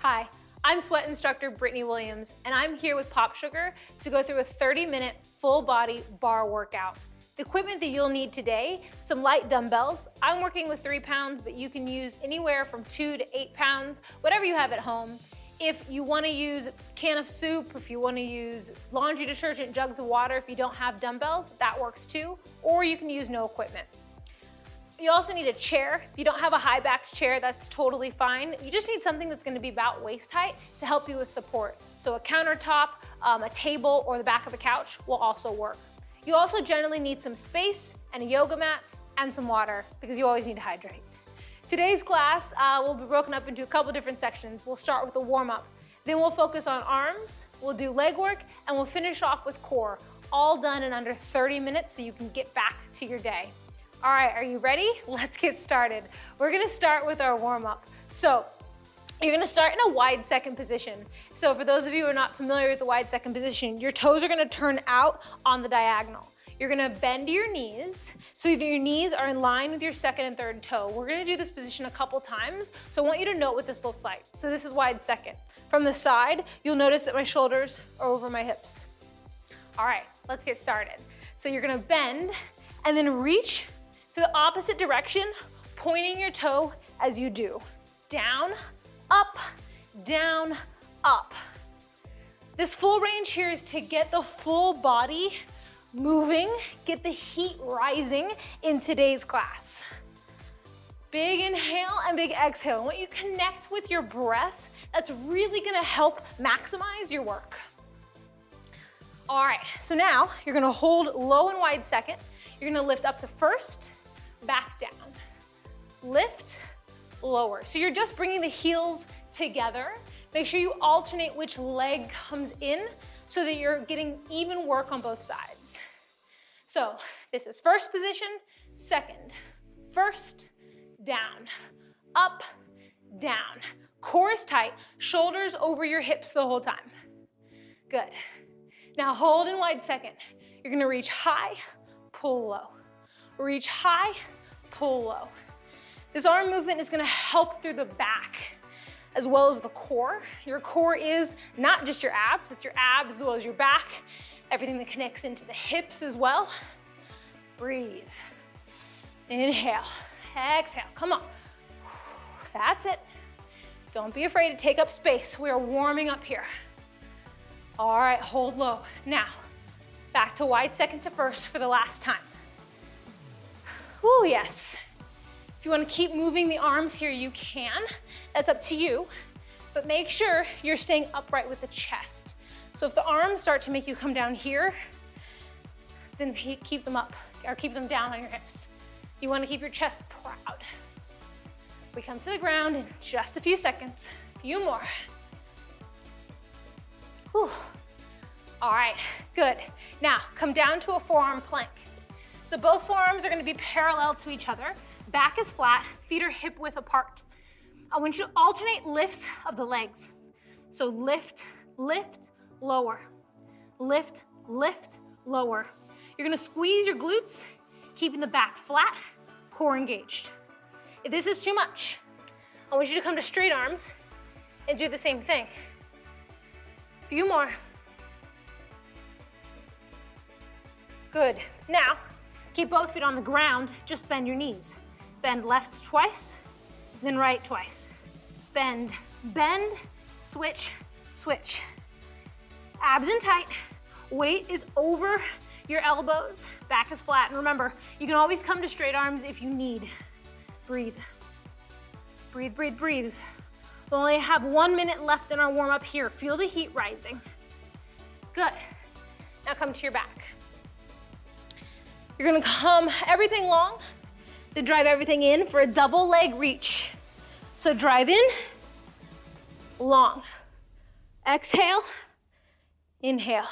Hi, I'm sweat instructor Britany Williams, and I'm here with POPSUGAR to go through a 30-minute full body bar workout. The equipment that you'll need today, some light dumbbells. I'm working with 3 pounds, but you can use anywhere from 2 to 8 pounds, whatever you have at home. If you want to use a can of soup, if you want to use laundry detergent, jugs of water, if you don't have dumbbells, that works too, or you can use no equipment. You also need a chair. If you don't have a high-backed chair, that's totally fine. You just need something that's gonna be about waist height to help you with support. So a countertop, a table, or the back of a couch will also work. You also generally need some space and a yoga mat and some water because you always need to hydrate. Today's class will be broken up into a couple different sections. We'll start with a warm-up. Then we'll focus on arms, we'll do leg work, and we'll finish off with core, all done in under 30 minutes so you can get back to your day. All right, are you ready? Let's get started. We're gonna start with our warm-up. So you're gonna start in a wide second position. So for those of you who are not familiar with the wide second position, your toes are gonna turn out on the diagonal. You're gonna bend your knees so that your knees are in line with your second and third toe. We're gonna do this position a couple times, so I want you to note what this looks like. So this is wide second. From the side, you'll notice that my shoulders are over my hips. All right, let's get started. So you're gonna bend and then reach to the opposite direction, pointing your toe as you do. Down, up, down, up. This full range here is to get the full body moving, get the heat rising in today's class. Big inhale and big exhale. I want you to connect with your breath. That's really gonna help maximize your work. All right, so now you're gonna hold low and wide second. You're gonna lift up to first, back down, lift, lower. So you're just bringing the heels together. Make sure you alternate which leg comes in so that you're getting even work on both sides. So this is first position, second, first, down, up, down. Core is tight, shoulders over your hips the whole time. Good. Now hold in wide second. You're gonna reach high, pull low. Reach high, pull low. This arm movement is gonna help through the back as well as the core. Your core is not just your abs, it's your abs as well as your back, everything that connects into the hips as well. Breathe. Inhale, exhale, come on. That's it. Don't be afraid to take up space. We are warming up here. All right, hold low. Now, back to wide second to first for the last time. Ooh, yes. If you want to keep moving the arms here, you can. That's up to you. But make sure you're staying upright with the chest. So if the arms start to make you come down here, then keep them up, or keep them down on your hips. You want to keep your chest proud. We come to the ground in just a few seconds. A few more. Whew. All right, good. Now, come down to a forearm plank. So both forearms are gonna be parallel to each other. Back is flat, feet are hip width apart. I want you to alternate lifts of the legs. So lift, lift, lower. Lift, lift, lower. You're gonna squeeze your glutes, keeping the back flat, core engaged. If this is too much, I want you to come to straight arms and do the same thing. A few more. Good. Now, keep both feet on the ground, just bend your knees. Bend left twice, then right twice. Bend, bend, switch, switch. Abs in tight, weight is over your elbows, back is flat. And remember, you can always come to straight arms if you need. Breathe. Breathe, breathe, breathe. We only have 1 minute left in our warm up here. Feel the heat rising. Good. Now come to your back. You're gonna come everything long, then drive everything in for a double leg reach. So drive in, long. Exhale, inhale.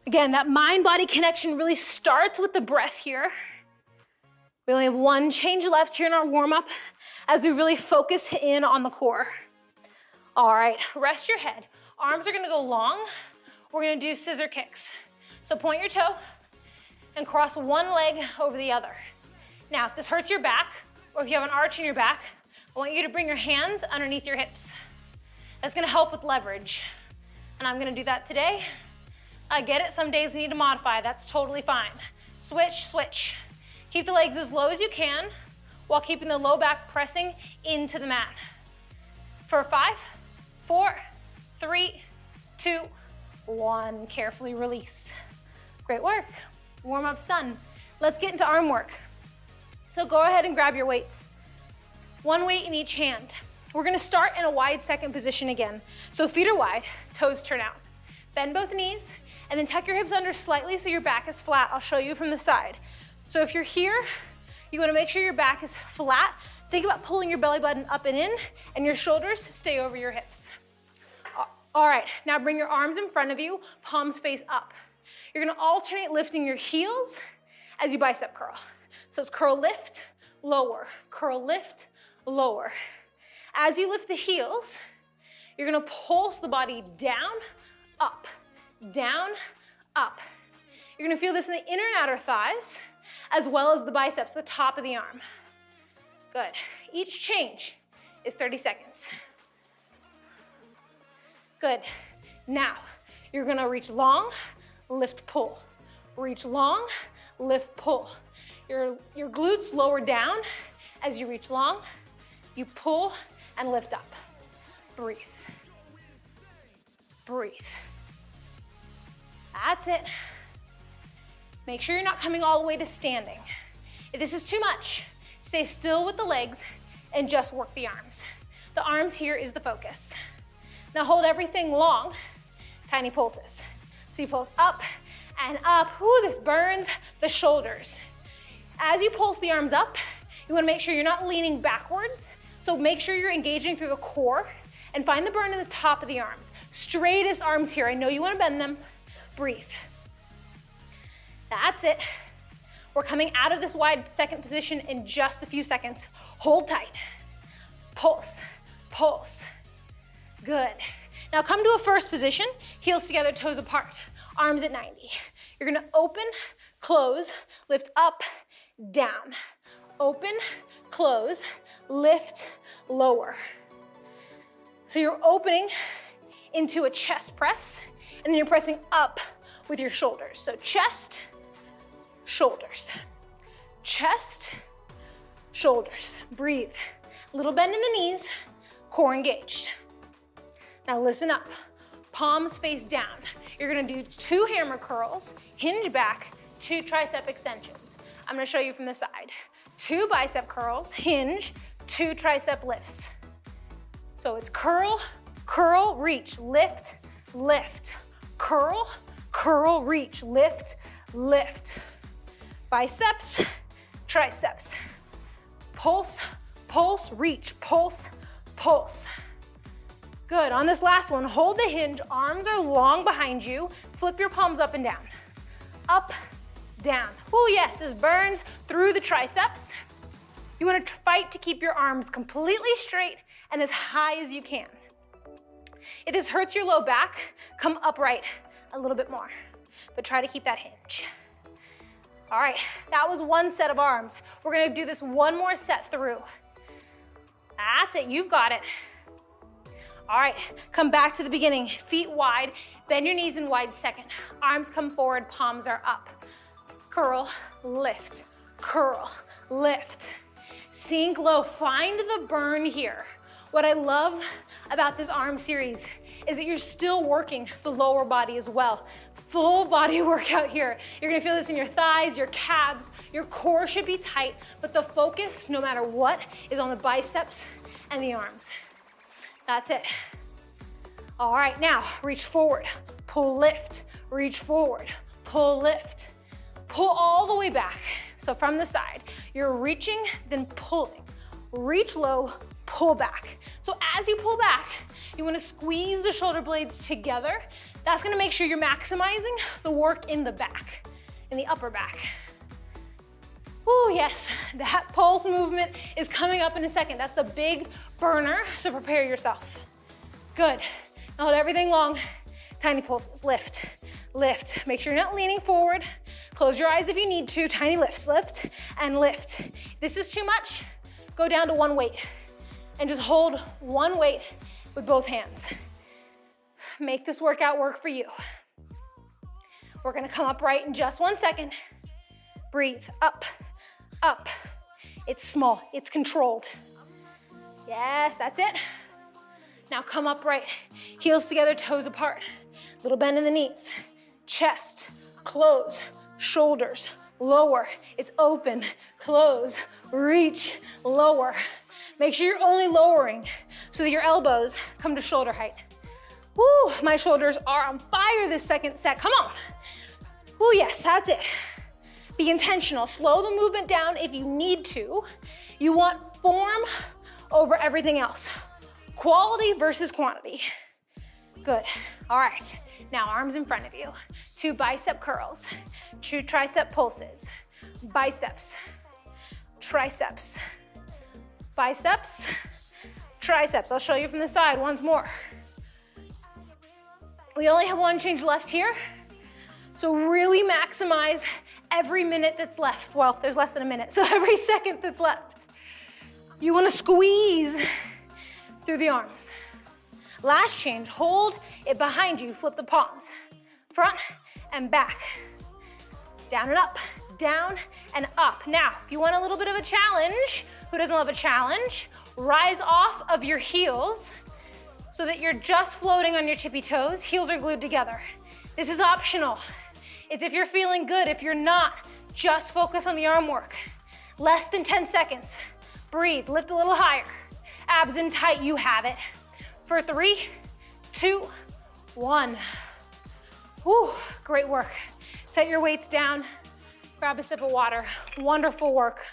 Again, that mind-body connection really starts with the breath here. We only have 1 change left here in our warm-up as we really focus in on the core. All right, rest your head. Arms are gonna go long. We're gonna do scissor kicks. So point your toe and cross one leg over the other. Now, if this hurts your back, or if you have an arch in your back, I want you to bring your hands underneath your hips. That's gonna help with leverage. And I'm gonna do that today. I get it, some days we need to modify, that's totally fine. Switch, switch. Keep the legs as low as you can while keeping the low back pressing into the mat. For 5, 4, 3, 2, 1. Carefully release. Great work. Warm-up's done. Let's get into arm work. So go ahead and grab your weights. One weight in each hand. We're gonna start in a wide second position again. So feet are wide, toes turn out. Bend both knees, and then tuck your hips under slightly so your back is flat. I'll show you from the side. So if you're here, you wanna make sure your back is flat. Think about pulling your belly button up and in, and your shoulders stay over your hips. All right, now bring your arms in front of you, palms face up. You're gonna alternate lifting your heels as you bicep curl. So it's curl, lift, lower, curl, lift, lower. As you lift the heels, you're gonna pulse the body down, up, down, up. You're gonna feel this in the inner and outer thighs, as well as the biceps, the top of the arm. Good. Each change is 30 seconds. Good. Now, you're gonna reach long, lift, pull. Reach long, lift, pull. Your glutes lower down as you reach long, you pull and lift up. Breathe. Breathe. That's it. Make sure you're not coming all the way to standing. If this is too much, stay still with the legs and just work the arms. The arms here is the focus. Now hold everything long, tiny pulses. So you pulse up and up. Ooh, this burns the shoulders. As you pulse the arms up, you wanna make sure you're not leaning backwards. So make sure you're engaging through the core and find the burn in the top of the arms. Straightest arms here. I know you wanna bend them. Breathe. That's it. We're coming out of this wide second position in just a few seconds. Hold tight. Pulse, pulse. Good. Now come to a first position, heels together, toes apart, arms at 90. You're gonna open, close, lift up, down. Open, close, lift, lower. So you're opening into a chest press, and then you're pressing up with your shoulders. So chest, shoulders, chest, shoulders. Breathe. Little bend in the knees, core engaged. Now listen up. Palms face down. You're gonna do 2 hammer curls, hinge back, 2 tricep extensions. I'm gonna show you from the side. 2 bicep curls, hinge, 2 tricep lifts. So it's curl, curl, reach, lift, lift. Curl, curl, reach, lift, lift. Biceps, triceps. Pulse, pulse, reach, pulse, pulse. Good, on this last one, hold the hinge, arms are long behind you, flip your palms up and down. Up, down. Oh yes, this burns through the triceps. You wanna fight to keep your arms completely straight and as high as you can. If this hurts your low back, come upright a little bit more, but try to keep that hinge. All right, that was 1 set of arms. We're gonna do this 1 more set through. That's it, you've got it. All right, come back to the beginning. Feet wide, bend your knees in wide second. Arms come forward, palms are up. Curl, lift, curl, lift. Sink low, find the burn here. What I love about this arm series is that you're still working the lower body as well. Full body workout here. You're gonna feel this in your thighs, your calves, your core should be tight, but the focus, no matter what, is on the biceps and the arms. That's it. All right, now reach forward, pull, lift, reach forward, pull, lift. Pull all the way back. So from the side, you're reaching, then pulling. Reach low, pull back. So as you pull back, you wanna squeeze the shoulder blades together. That's gonna make sure you're maximizing the work in the back, in the upper back. Oh yes, that pulse movement is coming up in a second. That's the big burner, so prepare yourself. Good, now hold everything long. Tiny pulses, lift, lift. Make sure you're not leaning forward. Close your eyes if you need to. Tiny lifts, lift and lift. If this is too much, go down to 1 weight. and just hold one weight with both hands. Make this workout work for you. We're gonna come upright in just 1 second. Breathe, up, up. It's small, it's controlled. Yes, that's it. Now come upright, heels together, toes apart. Little bend in the knees. Chest, close, shoulders, lower. It's open, close, reach, lower. Make sure you're only lowering so that your elbows come to shoulder height. Woo, my shoulders are on fire this second set, come on. Woo, yes, that's it. Be intentional, slow the movement down if you need to. You want form over everything else. Quality versus quantity. Good, all right. Now arms in front of you. 2 bicep curls, 2 tricep pulses. Biceps, triceps, biceps, triceps. I'll show you from the side once more. We only have 1 change left here, so really maximize every minute that's left. Well, there's less than a minute, so every second that's left. You wanna squeeze through the arms. Last change, hold it behind you, flip the palms. Front and back. Down and up, down and up. Now, if you want a little bit of a challenge, who doesn't love a challenge? Rise off of your heels so that you're just floating on your tippy toes. Heels are glued together. This is optional. It's if you're feeling good. If you're not, just focus on the arm work. Less than 10 seconds. Breathe, lift a little higher. Abs in tight, you have it. For 3, 2, 1. Whew, great work. Set your weights down, grab a sip of water. Wonderful work.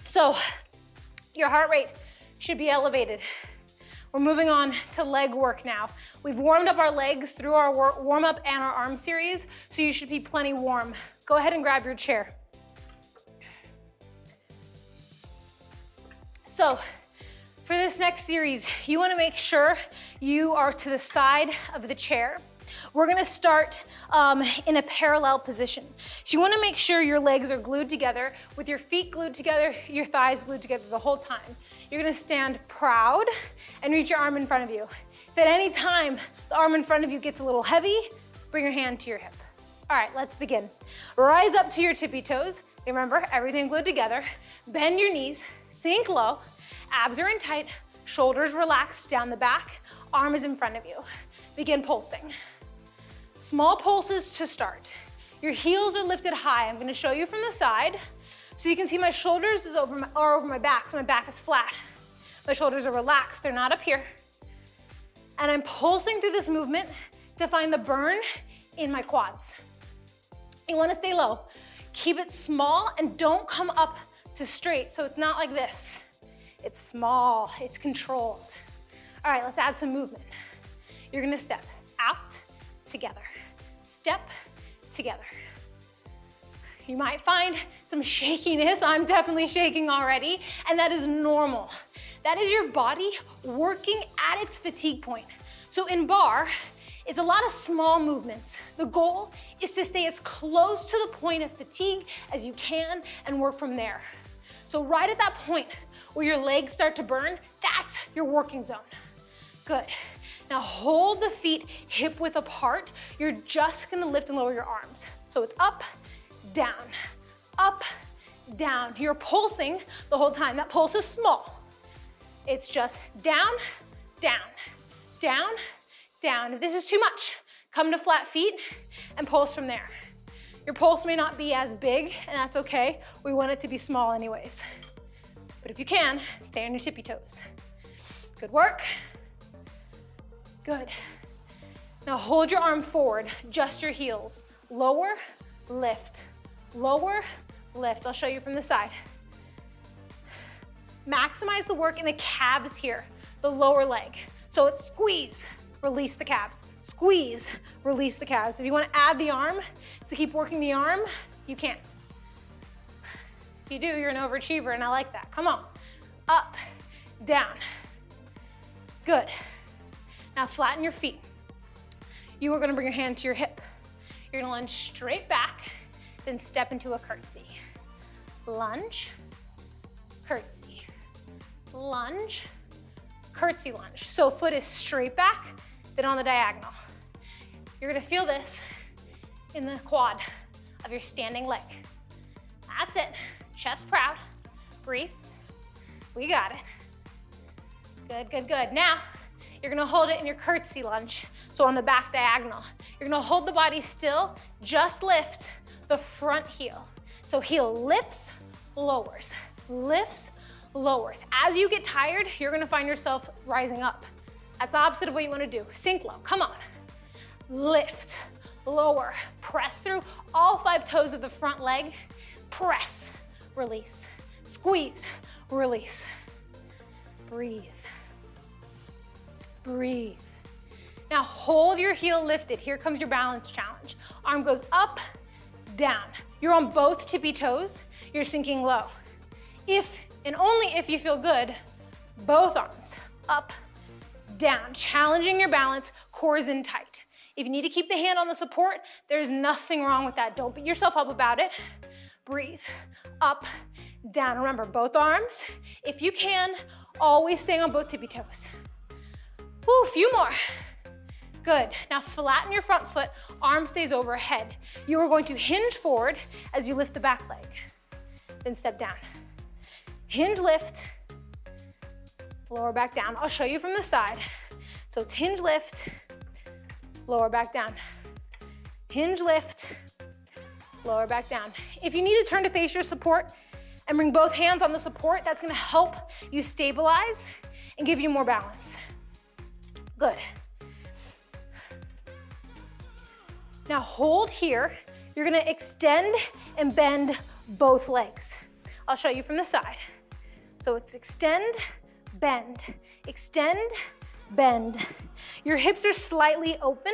So, your heart rate should be elevated. We're moving on to leg work now. We've warmed up our legs through our warm up and our arm series, so you should be plenty warm. Go ahead and grab your chair. So, for this next series, you wanna make sure you are to the side of the chair. We're gonna start in a parallel position. So you wanna make sure your legs are glued together, with your feet glued together, your thighs glued together the whole time. You're gonna stand proud and reach your arm in front of you. If at any time the arm in front of you gets a little heavy, bring your hand to your hip. All right, let's begin. Rise up to your tippy toes. Remember, everything glued together. Bend your knees, sink low. Abs are in tight, shoulders relaxed down the back, arm is in front of you. Begin pulsing. Small pulses to start. Your heels are lifted high. I'm gonna show you from the side. So you can see my shoulders are over my back, so my back is flat. My shoulders are relaxed, they're not up here. And I'm pulsing through this movement to find the burn in my quads. You wanna stay low. Keep it small and don't come up to straight, so it's not like this. It's small, it's controlled. All right, let's add some movement. You're gonna step out, together. Step, together. You might find some shakiness. I'm definitely shaking already, and that is normal. That is your body working at its fatigue point. So in bar, it's a lot of small movements. The goal is to stay as close to the point of fatigue as you can and work from there. So right at that point where your legs start to burn, that's your working zone. Good. Now hold the feet hip width apart. You're just gonna lift and lower your arms. So it's up, down, up, down. You're pulsing the whole time. That pulse is small. It's just down, down, down, down. If this is too much, come to flat feet and pulse from there. Your pulse may not be as big, and that's okay. We want it to be small anyways. But if you can, stay on your tippy toes. Good work. Good. Now hold your arm forward, just your heels. Lower, lift, lower, lift. I'll show you from the side. Maximize the work in the calves here, the lower leg. So it's squeeze, release the calves. Squeeze, release the calves. If you want to add the arm to keep working the arm, you can. If you do, you're an overachiever, and I like that. Come on. Up, down. Good. Now flatten your feet. You are gonna bring your hand to your hip. You're gonna lunge straight back, then step into a curtsy. Lunge, curtsy. lunge, curtsy lunge. So foot is straight back, then on the diagonal. You're gonna feel this in the quad of your standing leg. That's it. Chest proud. Breathe. We got it. Good, good, good. Now, you're gonna hold it in your curtsy lunge. So on the back diagonal. You're gonna hold the body still, just lift the front heel. So heel lifts, lowers, lifts, lowers. As you get tired, you're gonna find yourself rising up. That's the opposite of what you wanna do. Sink low, come on. Lift, lower, press through all 5 toes of the front leg. Press, release, squeeze, release. Breathe, breathe. Now hold your heel lifted. Here comes your balance challenge. Arm goes up, down. You're on both tippy toes. You're sinking low. If and only if you feel good, both arms up, down. Challenging your balance, core is in tight. If you need to keep the hand on the support, there's nothing wrong with that. Don't beat yourself up about it. Breathe, up, down. Remember, both arms, if you can, always staying on both tippy toes. Woo, few more. Good. Now flatten your front foot, arm stays overhead. You are going to hinge forward as you lift the back leg. Then step down. Hinge lift, lower back down. I'll show you from the side. So it's hinge lift, lower back down. Hinge lift, lower back down. If you need to turn to face your support and bring both hands on the support, that's gonna help you stabilize and give you more balance. Good. Now hold here. You're gonna extend and bend both legs. I'll show you from the side. So it's extend, bend, extend, bend. Your hips are slightly open.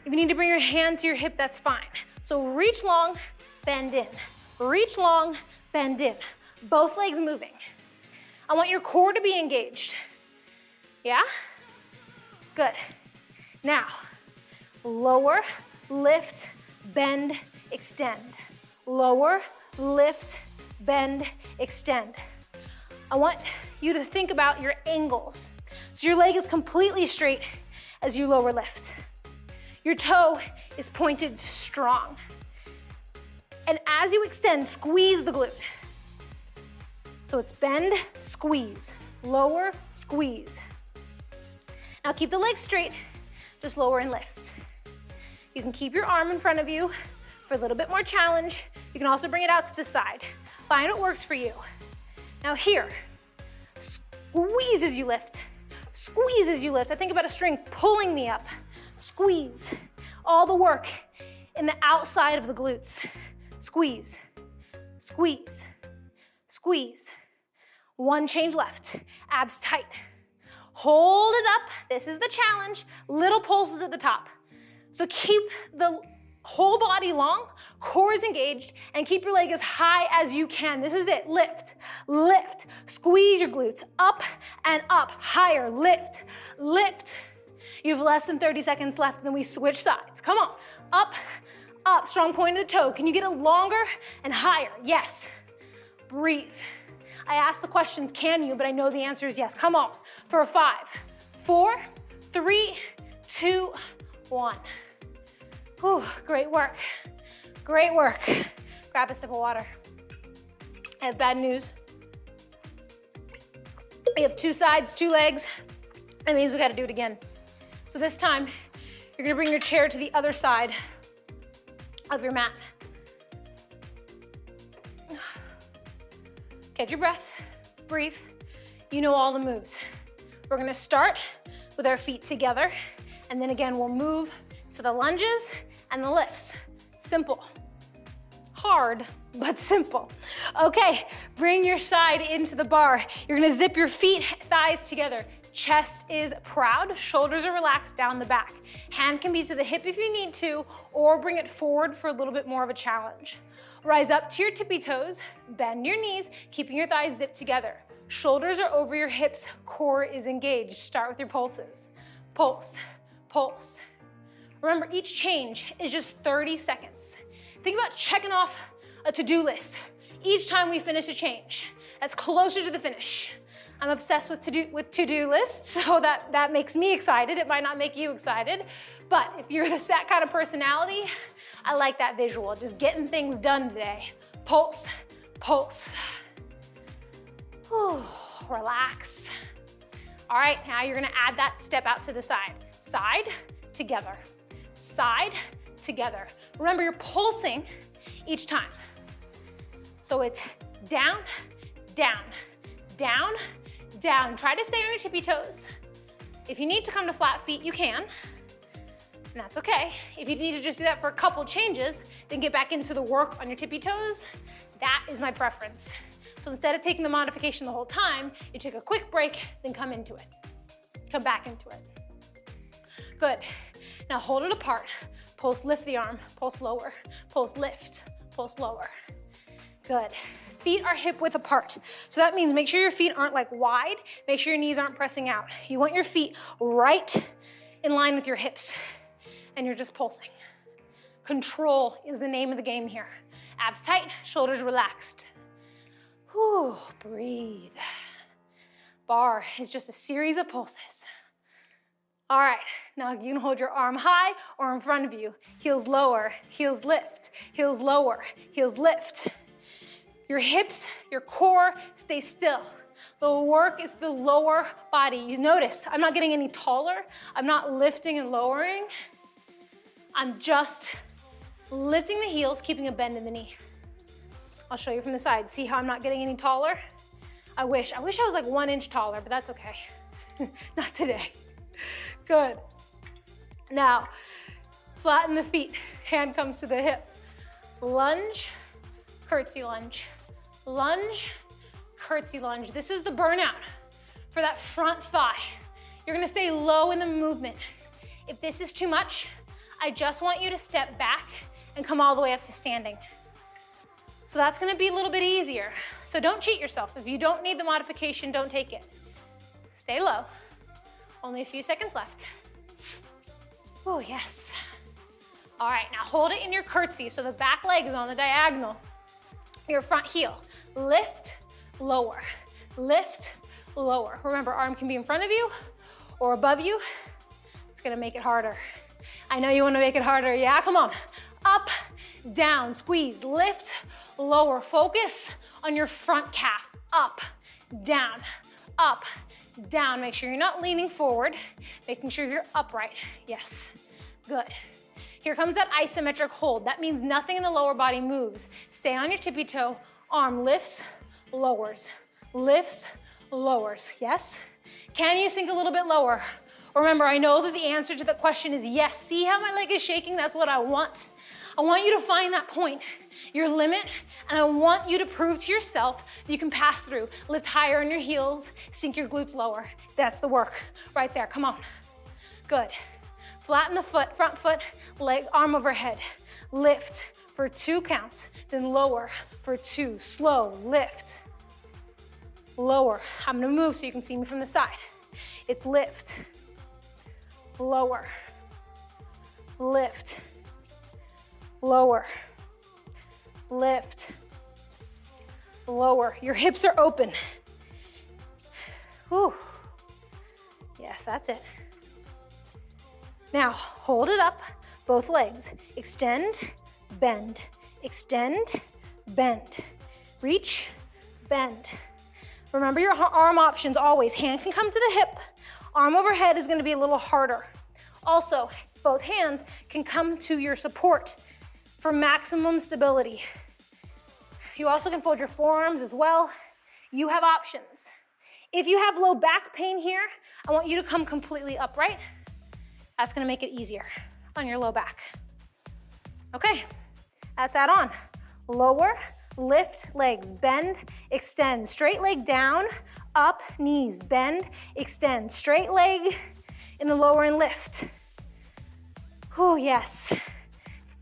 If you need to bring your hand to your hip, that's fine. So reach long, bend in. Reach long, bend in. Both legs moving. I want your core to be engaged. Yeah? Good. Now, lower, lift, bend, extend. Lower, lift, bend, extend. I want you to think about your angles. So your leg is completely straight as you lower lift. Your toe is pointed strong. And as you extend, squeeze the glute. So it's bend, squeeze, lower, squeeze. Now keep the legs straight, just lower and lift. You can keep your arm in front of you for a little bit more challenge. You can also bring it out to the side. Find what works for you. Now here, squeeze as you lift. Squeeze as you lift. I think about a string pulling me up. Squeeze. All the work in the outside of the glutes. Squeeze, squeeze, squeeze. One change left. Abs tight. Hold it up. This is the challenge. Little pulses at the top. So keep the whole body long, core is engaged, and keep your leg as high as you can. This is it. Lift, lift. Squeeze your glutes up and up. Higher. Lift, lift. You have less than 30 seconds left, and then we switch sides. Come on. Up, up. Strong point of the toe. Can you get it longer and higher? Yes. Breathe. I asked the questions, can you? But I know the answer is yes. Come on. For a 5, 4, 3, 2, 1. Whew, great work. Great work. Grab a sip of water. I have bad news. We have 2 sides, 2 legs. That means we gotta do it again. So this time, you're gonna bring your chair to the other side of your mat. Catch your breath, breathe. You know all the moves. We're gonna start with our feet together, and then again, we'll move to the lunges and the lifts. Simple. Hard, but simple. Okay, bring your side into the bar. You're gonna zip your feet, thighs together. Chest is proud, shoulders are relaxed down the back. Hand can be to the hip if you need to, or bring it forward for a little bit more of a challenge. Rise up to your tippy toes, bend your knees, keeping your thighs zipped together. Shoulders are over your hips, core is engaged. Start with your pulses. Pulse, pulse. Remember, each change is just 30 seconds. Think about checking off a to-do list each time we finish a change. That's closer to the finish. I'm obsessed with to-do lists, so that makes me excited. It might not make you excited, but if you're that kind of personality, I like that visual, just getting things done today. Pulse, pulse. Whew, relax. All right, now you're gonna add that step out to the side. Side, together. Side, together. Remember, you're pulsing each time. So it's down, down, down, down. Try to stay on your tippy toes. If you need to come to flat feet, you can, and that's okay. If you need to just do that for a couple changes, then get back into the work on your tippy toes, that is my preference. So instead of taking the modification the whole time, you take a quick break, then come into it. Come back into it. Good. Now hold it apart. Pulse, lift the arm, pulse lower, pulse lift, pulse lower. Good. Feet are hip width apart. So that means make sure your feet aren't like wide, make sure your knees aren't pressing out. You want your feet right in line with your hips, and you're just pulsing. Control is the name of the game here. Abs tight, shoulders relaxed. Whew, breathe. Barre is just a series of pulses. All right, now you can hold your arm high or in front of you. Heels lower, heels lift, heels lower, heels lift. Your hips, your core, stay still. The work is the lower body. You notice, I'm not getting any taller. I'm not lifting and lowering. I'm just lifting the heels, keeping a bend in the knee. I'll show you from the side. See how I'm not getting any taller? I wish I was like 1 inch taller, but that's okay. Not today. Good. Now, flatten the feet. Hand comes to the hip. Lunge, curtsy lunge. Lunge, curtsy lunge. This is the burnout for that front thigh. You're gonna stay low in the movement. If this is too much, I just want you to step back and come all the way up to standing. So that's gonna be a little bit easier. So don't cheat yourself. If you don't need the modification, don't take it. Stay low. Only a few seconds left. Oh, yes. All right, now hold it in your curtsy so the back leg is on the diagonal. Your front heel. Lift, lower. Lift, lower. Remember, arm can be in front of you or above you. It's gonna make it harder. I know you wanna make it harder. Yeah, come on. Up, down, squeeze, lift, lower. Focus on your front calf. Up, down, up, down. Make sure you're not leaning forward, making sure you're upright. Yes, good. Here comes that isometric hold. That means nothing in the lower body moves. Stay on your tippy toe. Arm lifts, lowers, lifts, lowers. Yes? Can you sink a little bit lower? Remember, I know that the answer to the question is yes. See how my leg is shaking? That's what I want. I want you to find that point, your limit, and I want you to prove to yourself that you can pass through. Lift higher on your heels, sink your glutes lower. That's the work right there. Come on. Good. Flatten the foot, front foot, leg, arm overhead. Lift for 2 counts, then lower for 2. Slow, lift. Lower. I'm gonna move so you can see me from the side. It's lift, lower, lift, lower, lift, lower. Your hips are open. Whew. Yes, that's it. Now, hold it up, both legs. Extend, bend, extend, bend. Reach, bend. Remember your arm options always. Hand can come to the hip. Arm overhead is gonna be a little harder. Also, both hands can come to your support for maximum stability. You also can fold your forearms as well. You have options. If you have low back pain here, I want you to come completely upright. That's gonna make it easier on your low back. Okay, that's that on. Lower, lift, legs, bend, extend. Straight leg down, up, knees, bend, extend. Straight leg in the lower and lift. Oh, yes.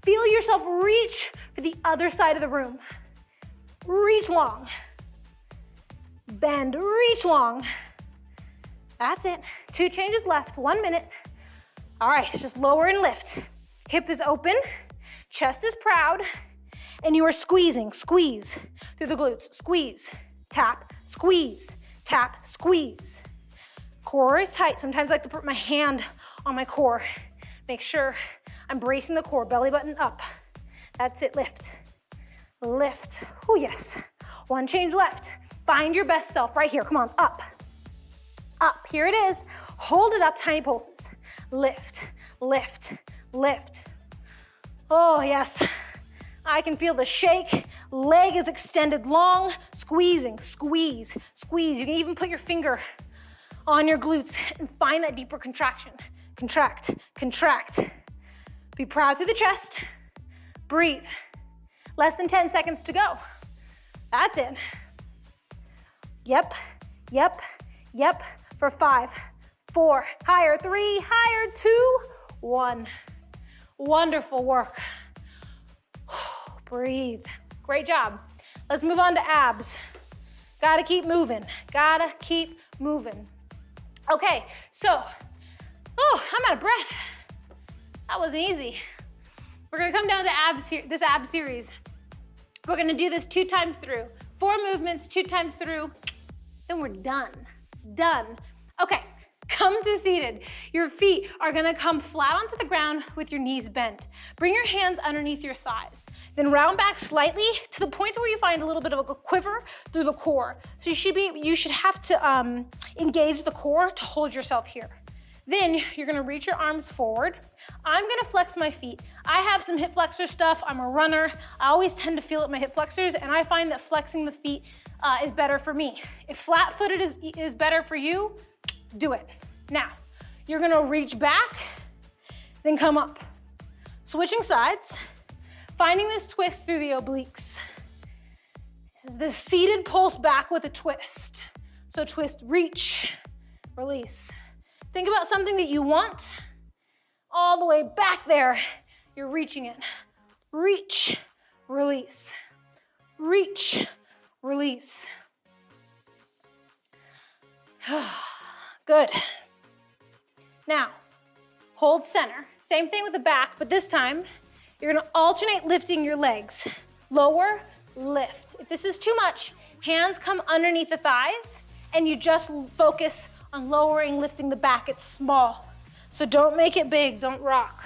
Feel yourself reach for the other side of the room. Reach long. Bend, reach long. That's it. 2 changes left, 1 minute. All right, just lower and lift. Hip is open, chest is proud, and you are squeezing, squeeze through the glutes. Squeeze, tap, tap, squeeze. Core is tight. Sometimes I like to put my hand on my core. Make sure I'm bracing the core, belly button up. That's it, lift. Lift, oh yes. One change left. Find your best self right here, come on, up. Up, here it is. Hold it up, tiny pulses. Lift, lift, lift. Oh yes, I can feel the shake. Leg is extended long, squeezing, squeeze, squeeze. You can even put your finger on your glutes and find that deeper contraction. Contract, contract. Be proud through the chest. Breathe. Less than 10 seconds to go. That's it. Yep, yep, yep. For 5, 4, higher, 3, higher, 2, 1. Wonderful work. Breathe. Great job. Let's move on to abs. Gotta keep moving. Gotta keep moving. Okay, so, I'm out of breath. That wasn't easy. We're gonna come down to this ab series. We're gonna do this 2 times through. 4 movements, 2 times through, then we're done. Done. Okay, come to seated. Your feet are gonna come flat onto the ground with your knees bent. Bring your hands underneath your thighs. Then round back slightly to the point where you find a little bit of a quiver through the core. So you should have to engage the core to hold yourself here. Then you're gonna reach your arms forward. I'm gonna flex my feet. I have some hip flexor stuff. I'm a runner. I always tend to feel at my hip flexors, and I find that flexing the feet is better for me. If flat-footed is better for you, do it. Now, you're gonna reach back, then come up. Switching sides, finding this twist through the obliques. This is the seated pulse back with a twist. So twist, reach, release. Think about something that you want. All the way back there, you're reaching it. Reach, release. Reach, release. Good. Now, hold center. Same thing with the back, but this time, you're gonna alternate lifting your legs. Lower, lift. If this is too much, hands come underneath the thighs, and you just focus on lowering, lifting the back. It's small. So don't make it big, don't rock.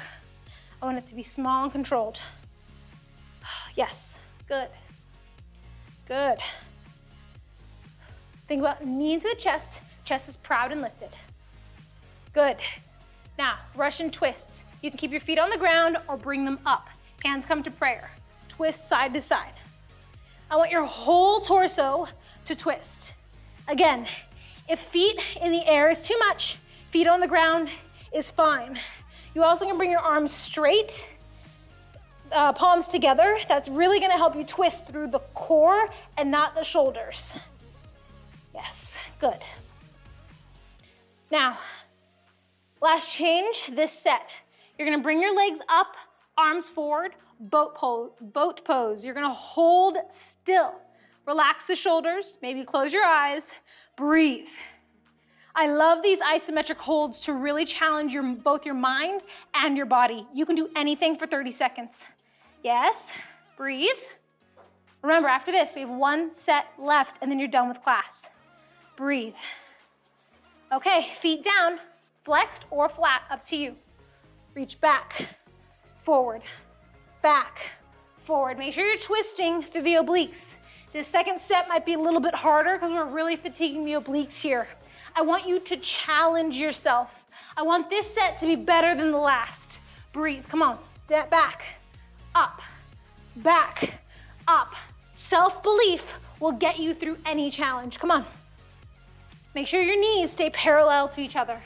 I want it to be small and controlled. Yes, good. Good. Think about knee into the chest. Chest is proud and lifted. Good. Now, Russian twists. You can keep your feet on the ground or bring them up. Hands come to prayer. Twist side to side. I want your whole torso to twist. Again, if feet in the air is too much, feet on the ground is fine. You also can bring your arms straight, palms together. That's really gonna help you twist through the core and not the shoulders. Yes, good. Now, last change, this set. You're gonna bring your legs up, arms forward, boat pose. You're gonna hold still. Relax the shoulders, maybe close your eyes, breathe. I love these isometric holds to really challenge both your mind and your body. You can do anything for 30 seconds. Yes, breathe. Remember, after this, we have 1 set left and then you're done with class. Breathe. Okay, feet down, flexed or flat, up to you. Reach back, forward, back, forward. Make sure you're twisting through the obliques. This second set might be a little bit harder because we're really fatiguing the obliques here. I want you to challenge yourself. I want this set to be better than the last. Breathe, come on, back, up, back, up. Self-belief will get you through any challenge. Come on. Make sure your knees stay parallel to each other.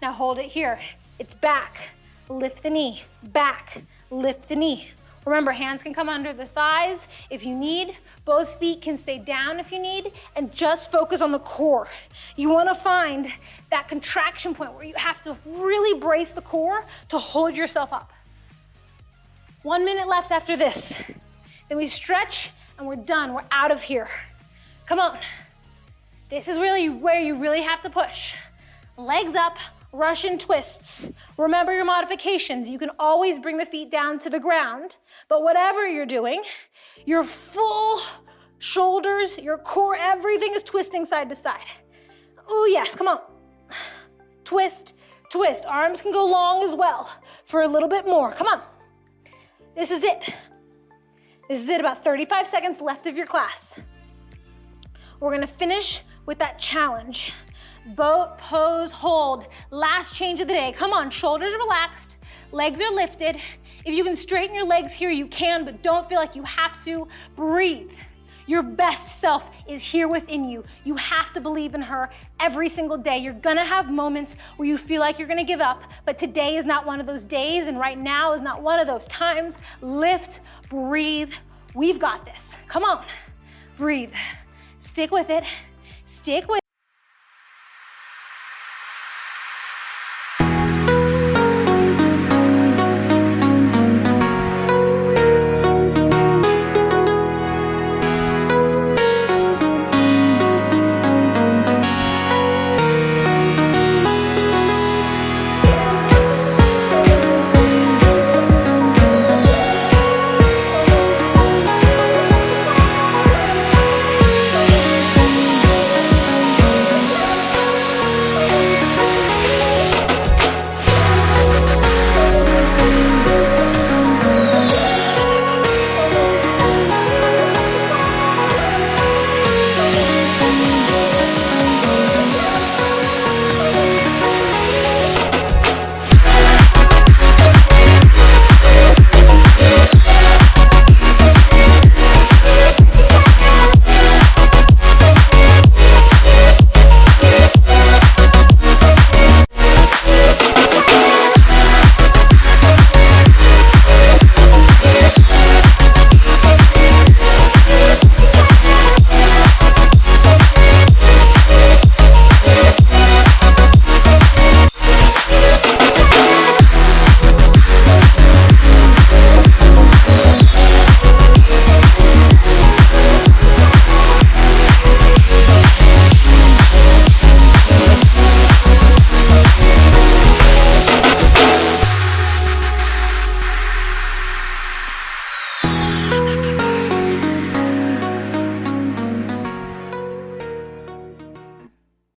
Now hold it here. It's back, lift the knee, back, lift the knee. Remember, hands can come under the thighs if you need. Both feet can stay down if you need, and just focus on the core. You wanna find that contraction point where you have to really brace the core to hold yourself up. 1 minute left after this. Then we stretch and we're done, we're out of here. Come on. This is really where you really have to push. Legs up, Russian twists. Remember your modifications. You can always bring the feet down to the ground, but whatever you're doing, your full shoulders, your core, everything is twisting side to side. Oh yes, come on. Twist, twist. Arms can go long as well for a little bit more. Come on. This is it. This is it, about 35 seconds left of your class. We're gonna finish with that challenge. Boat pose hold. Last change of the day. Come on, shoulders relaxed, legs are lifted. If you can straighten your legs here, you can, but don't feel like you have to. Breathe. Your best self is here within you. You have to believe in her every single day. You're gonna have moments where you feel like you're gonna give up, but today is not one of those days, and right now is not one of those times. Lift, breathe. We've got this. Come on, breathe. Stick with it. Stick with